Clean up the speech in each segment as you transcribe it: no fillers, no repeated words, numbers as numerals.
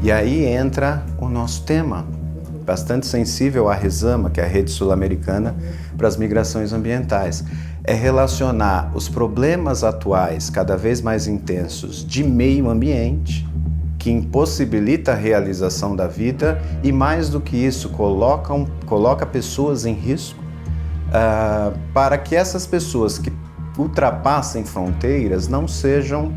E aí entra o nosso tema, bastante sensível à RESAMA, que é a Rede Sul-Americana para as Migrações Ambientais. É relacionar os problemas atuais, cada vez mais intensos, de meio ambiente, que impossibilita a realização da vida e, mais do que isso, coloca pessoas em risco, para que essas pessoas que ultrapassem fronteiras não sejam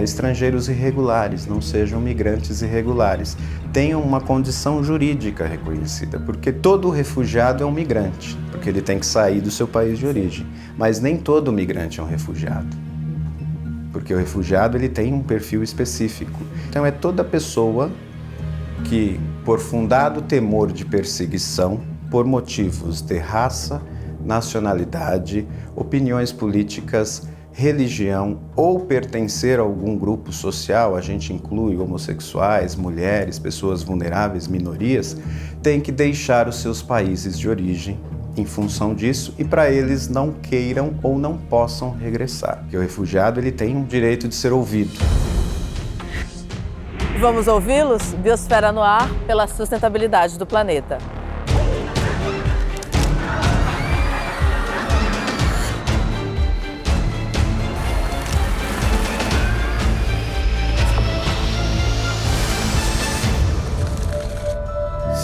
estrangeiros irregulares, não sejam migrantes irregulares, tenham uma condição jurídica reconhecida, porque todo refugiado é um migrante, porque ele tem que sair do seu país de origem, mas nem todo migrante é um refugiado, porque o refugiado ele tem um perfil específico. Então é toda pessoa que, por fundado temor de perseguição, por motivos de raça, nacionalidade, opiniões políticas, religião ou pertencer a algum grupo social, a gente inclui homossexuais, mulheres, pessoas vulneráveis, minorias, tem que deixar os seus países de origem em função disso e para eles não queiram ou não possam regressar. Porque o refugiado ele tem um direito de ser ouvido. Vamos ouvi-los? Biosfera no ar pela sustentabilidade do planeta.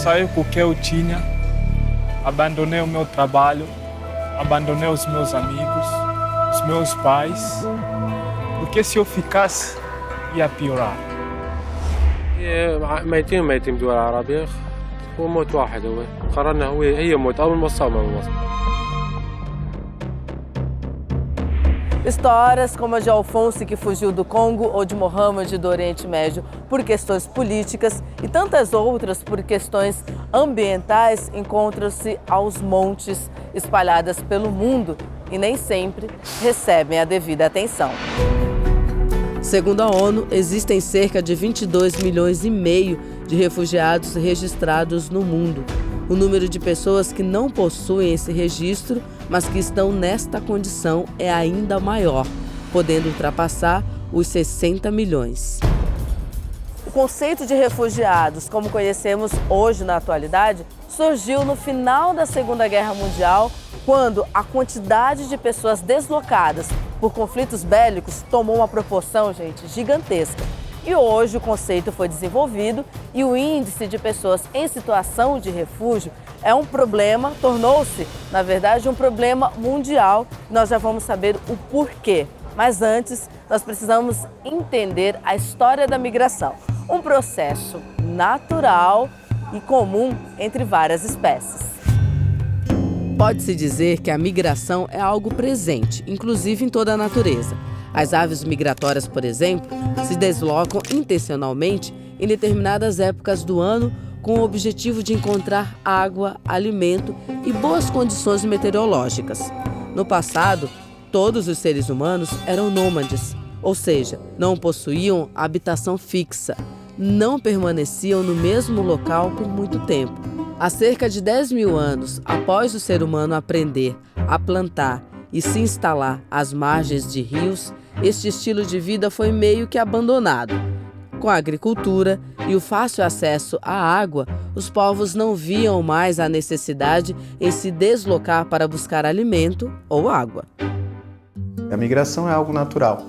Saí porque eu tinha, abandonei o meu trabalho, abandonei os meus amigos, os meus pais, porque se eu ficasse ia piorar. ميتين بدول عربية وموت واحد هو قررنا هي موت أول ما صار Histórias como a de Alphonse, que fugiu do Congo, ou de Mohamed, do Oriente Médio, por questões políticas, e tantas outras por questões ambientais, encontram-se aos montes, espalhadas pelo mundo, e nem sempre recebem a devida atenção. Segundo a ONU, existem cerca de 22,5 milhões de refugiados registrados no mundo. O número de pessoas que não possuem esse registro, mas que estão nesta condição, é ainda maior, podendo ultrapassar os 60 milhões. O conceito de refugiados, como conhecemos hoje na atualidade, surgiu no final da Segunda Guerra Mundial, quando a quantidade de pessoas deslocadas por conflitos bélicos tomou uma proporção, gigantesca. E hoje o conceito foi desenvolvido e o índice de pessoas em situação de refúgio é um problema, tornou-se, na verdade, um problema mundial. Nós já vamos saber o porquê. Mas antes, nós precisamos entender a história da migração. Um processo natural e comum entre várias espécies. Pode-se dizer que a migração é algo presente, inclusive em toda a natureza. As aves migratórias, por exemplo, se deslocam intencionalmente em determinadas épocas do ano com o objetivo de encontrar água, alimento e boas condições meteorológicas. No passado, todos os seres humanos eram nômades, ou seja, não possuíam habitação fixa, não permaneciam no mesmo local por muito tempo. Há cerca de 10 mil anos, após o ser humano aprender a plantar e se instalar às margens de rios, este estilo de vida foi meio que abandonado. Com a agricultura e o fácil acesso à água, os povos não viam mais a necessidade em se deslocar para buscar alimento ou água. A migração é algo natural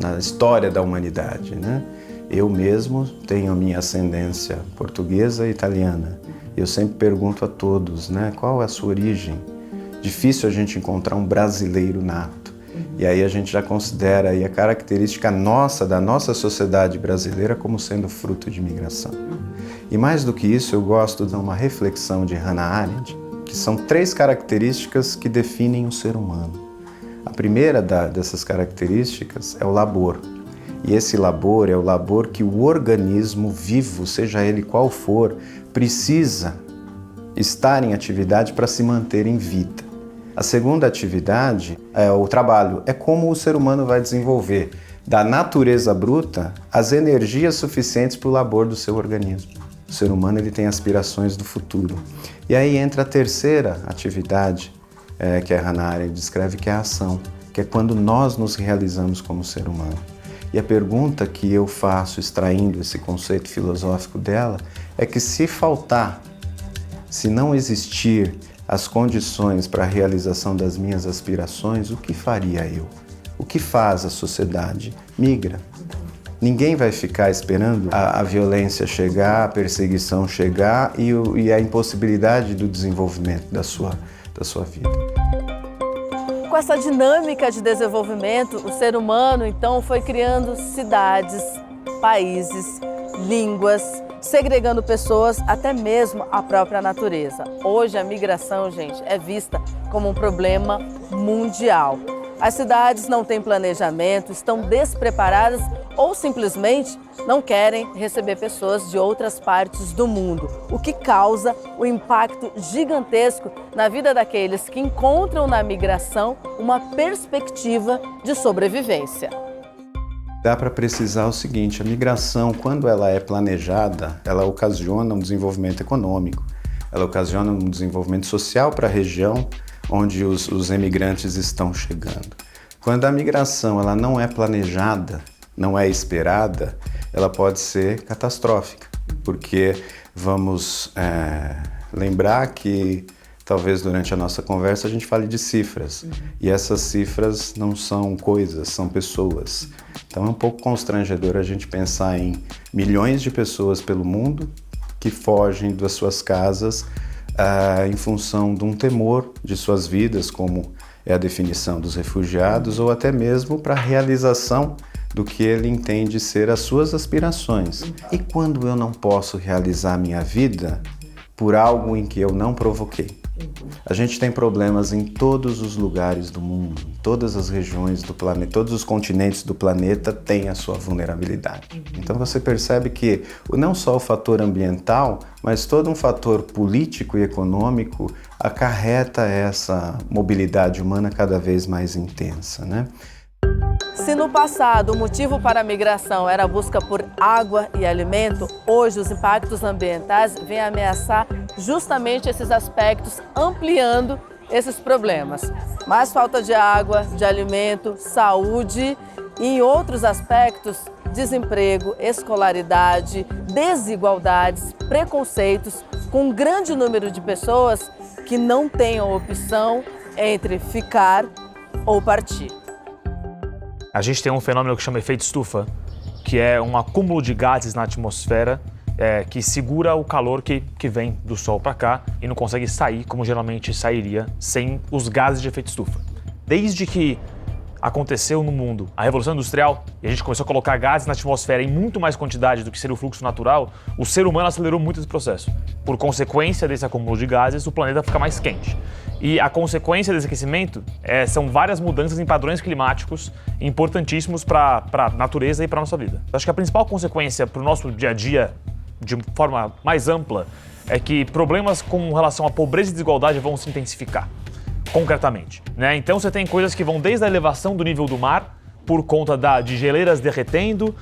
na história da humanidade, né? Eu mesmo tenho a minha ascendência portuguesa e italiana. Eu sempre pergunto a todos, né, qual é a sua origem? Difícil a gente encontrar um brasileiro nato. E aí a gente já considera aí a característica nossa, da nossa sociedade brasileira, como sendo fruto de migração. E mais do que isso, eu gosto de uma reflexão de Hannah Arendt, que são 3 características que definem o ser humano. A primeira dessas características é o labor. E esse labor é o labor que o organismo vivo, seja ele qual for, precisa estar em atividade para se manter em vida. A segunda atividade é o trabalho. É como o ser humano vai desenvolver da natureza bruta as energias suficientes para o labor do seu organismo. O ser humano ele tem aspirações do futuro. E aí entra a terceira atividade, que a Hannah Arendt descreve, que é a ação, que é quando nós nos realizamos como ser humano. E a pergunta que eu faço, extraindo esse conceito filosófico dela, é que se faltar, se não existir as condições para a realização das minhas aspirações, o que faria eu? O que faz a sociedade? Migra. Ninguém vai ficar esperando a violência chegar, a perseguição chegar e a impossibilidade do desenvolvimento da sua vida. Com essa dinâmica de desenvolvimento, o ser humano, então, foi criando cidades, países, línguas, segregando pessoas, até mesmo a própria natureza. Hoje, a migração, gente, é vista como um problema mundial. As cidades não têm planejamento, estão despreparadas ou simplesmente não querem receber pessoas de outras partes do mundo, o que causa o impacto gigantesco na vida daqueles que encontram na migração uma perspectiva de sobrevivência. Dá para precisar o seguinte, a migração, quando ela é planejada, ela ocasiona um desenvolvimento econômico, ela ocasiona um desenvolvimento social para a região onde os emigrantes estão chegando. Quando a migração ela não é planejada, não é esperada, ela pode ser catastrófica, porque vamos lembrar que talvez durante a nossa conversa a gente fale de cifras, e essas cifras não são coisas, são pessoas. Então é um pouco constrangedor a gente pensar em milhões de pessoas pelo mundo que fogem das suas casas em função de um temor de suas vidas, como é a definição dos refugiados, ou até mesmo para a realização do que ele entende ser as suas aspirações. E quando eu não posso realizar a minha vida por algo em que eu não provoquei? A gente tem problemas em todos os lugares do mundo, em todas as regiões do planeta, todos os continentes do planeta têm a sua vulnerabilidade. Então você percebe que não só o fator ambiental, mas todo um fator político e econômico acarreta essa mobilidade humana cada vez mais intensa, né? Se no passado o motivo para a migração era a busca por água e alimento, hoje os impactos ambientais vêm ameaçar justamente esses aspectos, ampliando esses problemas. Mais falta de água, de alimento, saúde e, em outros aspectos, desemprego, escolaridade, desigualdades, preconceitos, com um grande número de pessoas que não têm a opção entre ficar ou partir. A gente tem um fenômeno que chama efeito estufa, que é um acúmulo de gases na atmosfera que segura o calor que vem do sol para cá e não consegue sair como geralmente sairia sem os gases de efeito estufa. Desde que aconteceu no mundo a Revolução Industrial e a gente começou a colocar gases na atmosfera em muito mais quantidade do que seria o fluxo natural, o ser humano acelerou muito esse processo. Por consequência desse acúmulo de gases, o planeta fica mais quente. E a consequência desse aquecimento são várias mudanças em padrões climáticos importantíssimos para a natureza e para a nossa vida. Eu acho que a principal consequência para o nosso dia a dia, de forma mais ampla, é que problemas com relação à pobreza e desigualdade vão se intensificar, concretamente, né? Então você tem coisas que vão desde a elevação do nível do mar, por conta de geleiras derretendo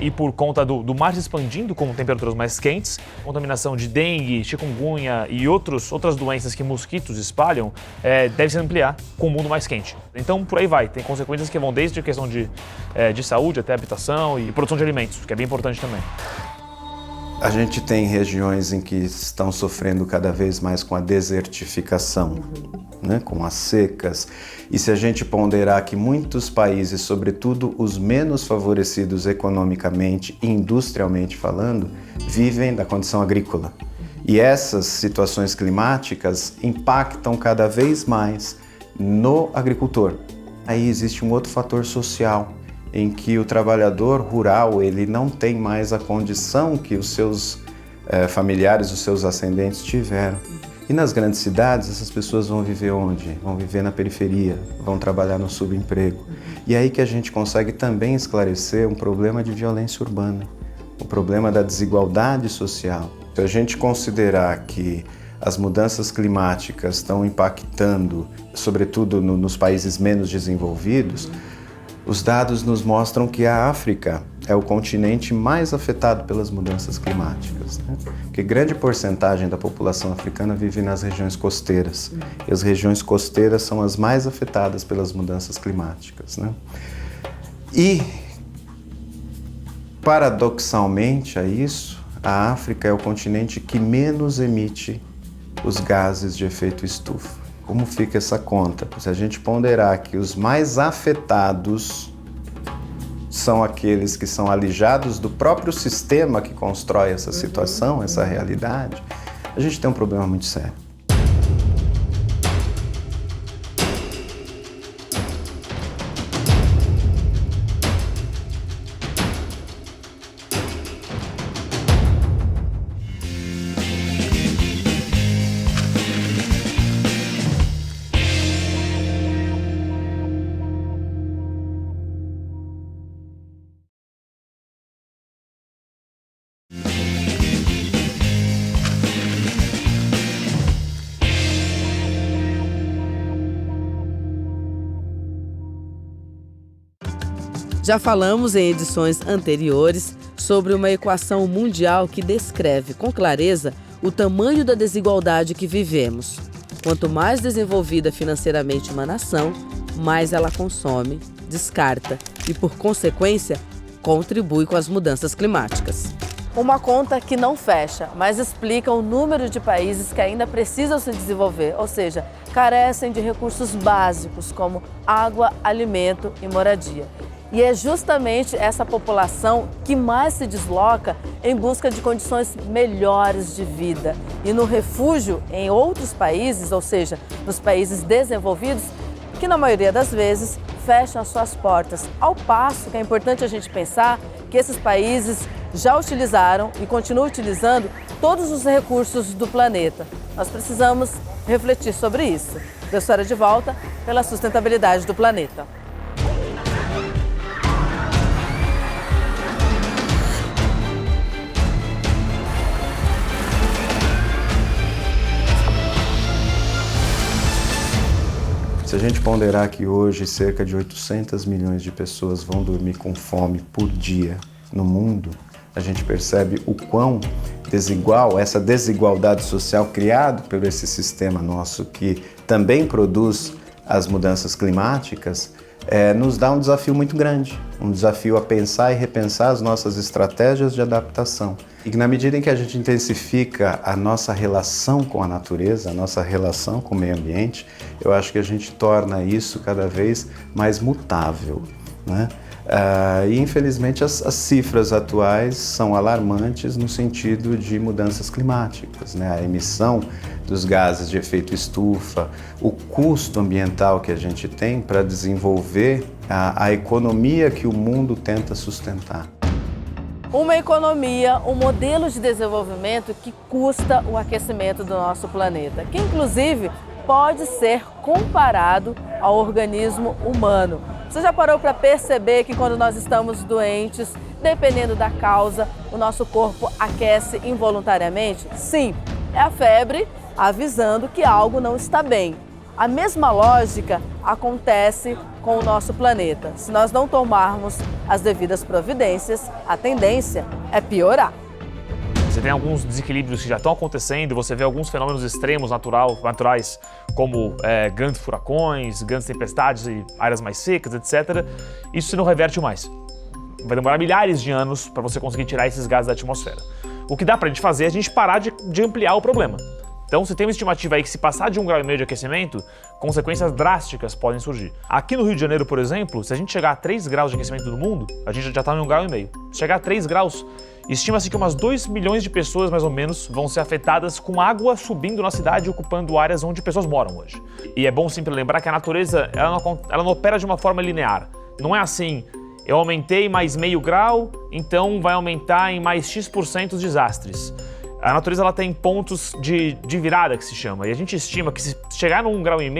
e por conta do mar se expandindo com temperaturas mais quentes, contaminação de dengue, chikungunya e outras doenças que mosquitos espalham, deve se ampliar com o mundo mais quente. Então por aí vai, tem consequências que vão desde a questão de saúde até habitação e produção de alimentos, que é bem importante também. A gente tem regiões em que estão sofrendo cada vez mais com a desertificação, né? Com as secas. E se a gente ponderar que muitos países, sobretudo os menos favorecidos economicamente e industrialmente falando, vivem da condição agrícola. E essas situações climáticas impactam cada vez mais no agricultor. Aí existe um outro fator social, em que o trabalhador rural ele não tem mais a condição que os seus familiares, os seus ascendentes tiveram. E nas grandes cidades, essas pessoas vão viver onde? Vão viver na periferia, vão trabalhar no subemprego. E é aí que a gente consegue também esclarecer um problema de violência urbana, o problema da desigualdade social. Se a gente considerar que as mudanças climáticas estão impactando, sobretudo nos países menos desenvolvidos, os dados nos mostram que a África é o continente mais afetado pelas mudanças climáticas, né? Porque grande porcentagem da população africana vive nas regiões costeiras. E as regiões costeiras são as mais afetadas pelas mudanças climáticas, né? E paradoxalmente a isso, a África é o continente que menos emite os gases de efeito estufa. Como fica essa conta? Se a gente ponderar que os mais afetados são aqueles que são alijados do próprio sistema que constrói essa situação, essa realidade, a gente tem um problema muito sério. Já falamos em edições anteriores sobre uma equação mundial que descreve com clareza o tamanho da desigualdade que vivemos. Quanto mais desenvolvida financeiramente uma nação, mais ela consome, descarta e, por consequência, contribui com as mudanças climáticas. Uma conta que não fecha, mas explica o número de países que ainda precisam se desenvolver, ou seja, carecem de recursos básicos como água, alimento e moradia. E é justamente essa população que mais se desloca em busca de condições melhores de vida. E no refúgio em outros países, ou seja, nos países desenvolvidos, que na maioria das vezes fecham as suas portas. Ao passo que é importante a gente pensar que esses países já utilizaram e continuam utilizando todos os recursos do planeta. Nós precisamos refletir sobre isso. Eu estou de volta pela sustentabilidade do planeta. Se a gente ponderar que hoje cerca de 800 milhões de pessoas vão dormir com fome por dia no mundo, a gente percebe o quão desigual, essa desigualdade social criada por esse sistema nosso que também produz as mudanças climáticas, nos dá um desafio muito grande, um desafio a pensar e repensar as nossas estratégias de adaptação. E que na medida em que a gente intensifica a nossa relação com a natureza, a nossa relação com o meio ambiente, eu acho que a gente torna isso cada vez mais mutável, né? E infelizmente as cifras atuais são alarmantes no sentido de mudanças climáticas, né? A emissão dos gases de efeito estufa, o custo ambiental que a gente tem para desenvolver a economia que o mundo tenta sustentar. Uma economia, um modelo de desenvolvimento que custa o aquecimento do nosso planeta, que inclusive pode ser comparado ao organismo humano. Você já parou para perceber que quando nós estamos doentes, dependendo da causa, o nosso corpo aquece involuntariamente? Sim, é a febre avisando que algo não está bem. A mesma lógica acontece com o nosso planeta. Se nós não tomarmos as devidas providências, a tendência é piorar. Você tem alguns desequilíbrios que já estão acontecendo, você vê alguns fenômenos extremos naturais, como grandes furacões, grandes tempestades e áreas mais secas, etc. Isso não reverte mais. Vai demorar milhares de anos para você conseguir tirar esses gases da atmosfera. O que dá para a gente fazer é a gente parar de ampliar o problema. Então, você tem uma estimativa aí que se passar de 1,5 graus de aquecimento, consequências drásticas podem surgir. Aqui no Rio de Janeiro, por exemplo, se a gente chegar a 3 graus de aquecimento no mundo, a gente já está em 1,5 graus. Se chegar a 3 graus, estima-se que umas 2 milhões de pessoas, mais ou menos, vão ser afetadas com água subindo na cidade e ocupando áreas onde pessoas moram hoje. E é bom sempre lembrar que a natureza ela não opera de uma forma linear. Não é assim, eu aumentei mais meio grau, então vai aumentar em mais X% os desastres. A natureza ela tem pontos de virada, que se chama, e a gente estima que se chegar no 1,5 graus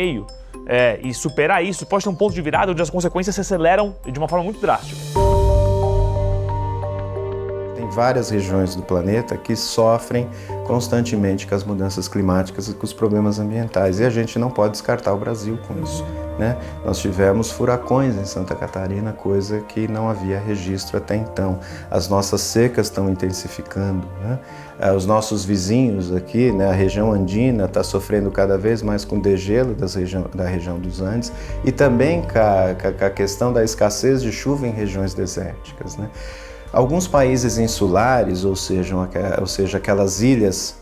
e superar isso, pode ter um ponto de virada onde as consequências se aceleram de uma forma muito drástica. Tem várias regiões do planeta que sofrem constantemente com as mudanças climáticas e com os problemas ambientais, e a gente não pode descartar o Brasil com isso, né? Nós tivemos furacões em Santa Catarina, coisa que não havia registro até então. As nossas secas estão intensificando, né? Os nossos vizinhos aqui, né, a região andina está sofrendo cada vez mais com degelo da região dos Andes e também com a questão da escassez de chuva em regiões desérticas, né? Alguns países insulares, ou seja, aquelas ilhas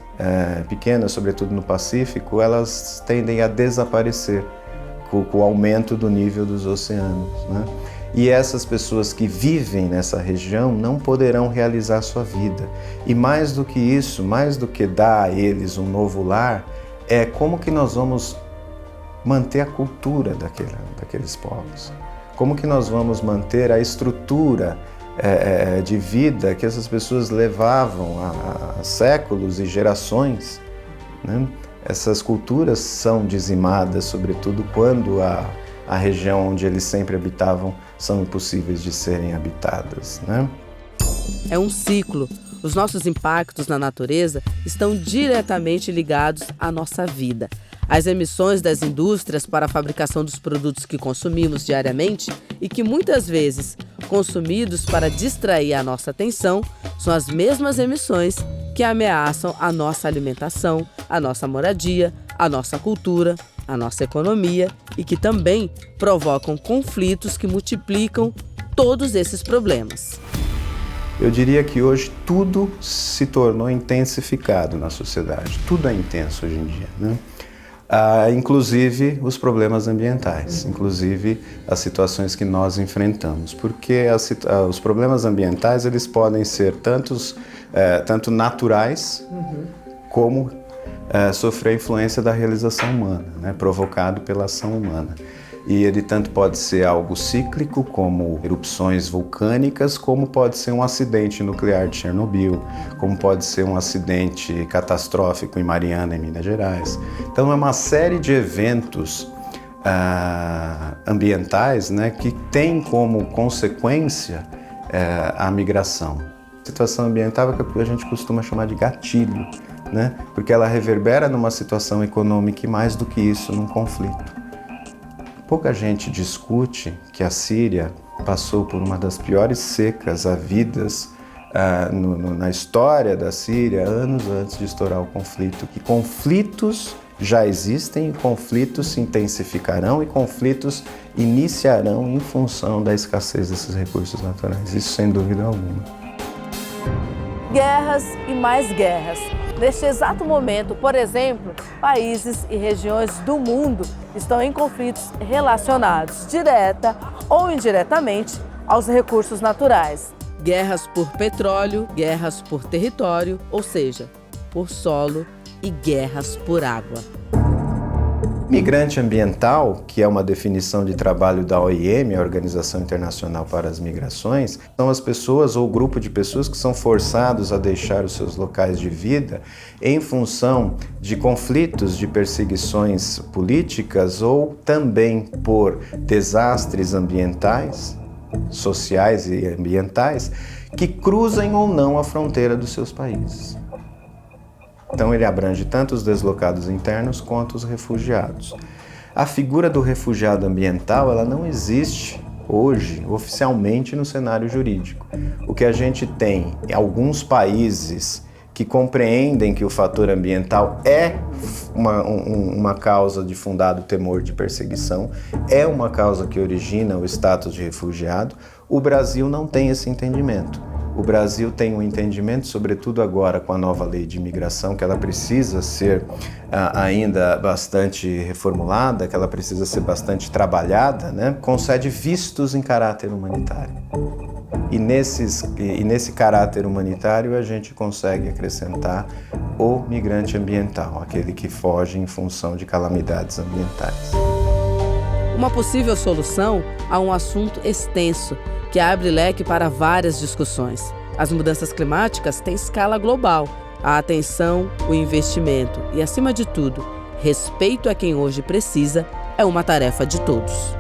pequenas, sobretudo no Pacífico, elas tendem a desaparecer com o aumento do nível dos oceanos, né? E essas pessoas que vivem nessa região não poderão realizar sua vida. E mais do que isso, mais do que dar a eles um novo lar, é como que nós vamos manter a cultura daqueles povos. Como que nós vamos manter a estrutura de vida que essas pessoas levavam há séculos e gerações, né? Essas culturas são dizimadas, sobretudo quando a região onde eles sempre habitavam são impossíveis de serem habitadas, né? É um ciclo. Os nossos impactos na natureza estão diretamente ligados à nossa vida. As emissões das indústrias para a fabricação dos produtos que consumimos diariamente e que muitas vezes consumidos para distrair a nossa atenção são as mesmas emissões que ameaçam a nossa alimentação, a nossa moradia, a nossa cultura, a nossa economia e que também provocam conflitos que multiplicam todos esses problemas. Eu diria que hoje tudo se tornou intensificado na sociedade. Tudo é intenso hoje em dia, né? Inclusive os problemas ambientais, inclusive as situações que nós enfrentamos, porque os problemas ambientais eles podem ser tanto naturais como sofrer a influência da realização humana, né, provocado pela ação humana. E ele tanto pode ser algo cíclico, como erupções vulcânicas, como pode ser um acidente nuclear de Chernobyl, como pode ser um acidente catastrófico em Mariana, em Minas Gerais. Então é uma série de eventos ambientais, né, que tem como consequência a migração. A situação ambiental é o que a gente costuma chamar de gatilho, né, porque ela reverbera numa situação econômica e mais do que isso, num conflito. Pouca gente discute que a Síria passou por uma das piores secas havidas na história da Síria, anos antes de estourar o conflito. Que conflitos já existem, conflitos se intensificarão e conflitos iniciarão em função da escassez desses recursos naturais. Isso sem dúvida alguma. Guerras e mais guerras. Neste exato momento, por exemplo, países e regiões do mundo estão em conflitos relacionados, direta ou indiretamente, aos recursos naturais. Guerras por petróleo, guerras por território, ou seja, por solo, e guerras por água. Migrante ambiental, que é uma definição de trabalho da OIM, a Organização Internacional para as Migrações, são as pessoas ou grupo de pessoas que são forçados a deixar os seus locais de vida em função de conflitos, de perseguições políticas ou também por desastres ambientais, sociais e ambientais, que cruzem ou não a fronteira dos seus países. Então ele abrange tanto os deslocados internos quanto os refugiados. A figura do refugiado ambiental, ela não existe hoje oficialmente no cenário jurídico. O que a gente tem em alguns países que compreendem que o fator ambiental é uma causa de fundado temor de perseguição, é uma causa que origina o status de refugiado. O Brasil não tem esse entendimento. O Brasil tem um entendimento, sobretudo agora com a nova lei de imigração, que ela precisa ser ainda bastante reformulada, que ela precisa ser bastante trabalhada, né? Concede vistos em caráter humanitário. E nesse caráter humanitário a gente consegue acrescentar o migrante ambiental, aquele que foge em função de calamidades ambientais. Uma possível solução a um assunto extenso, que abre leque para várias discussões. As mudanças climáticas têm escala global. A atenção, o investimento e, acima de tudo, respeito a quem hoje precisa é uma tarefa de todos.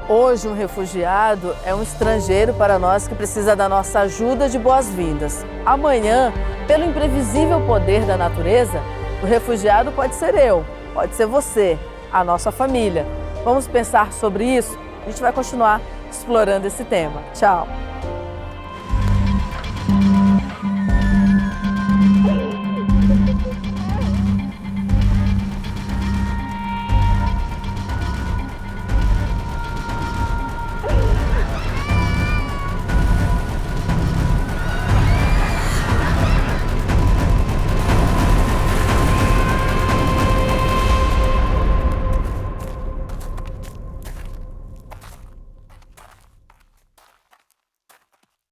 Hoje, um refugiado é um estrangeiro para nós que precisa da nossa ajuda de boas-vindas. Amanhã, pelo imprevisível poder da natureza, o refugiado pode ser eu, pode ser você, a nossa família. Vamos pensar sobre isso? A gente vai continuar explorando esse tema. Tchau!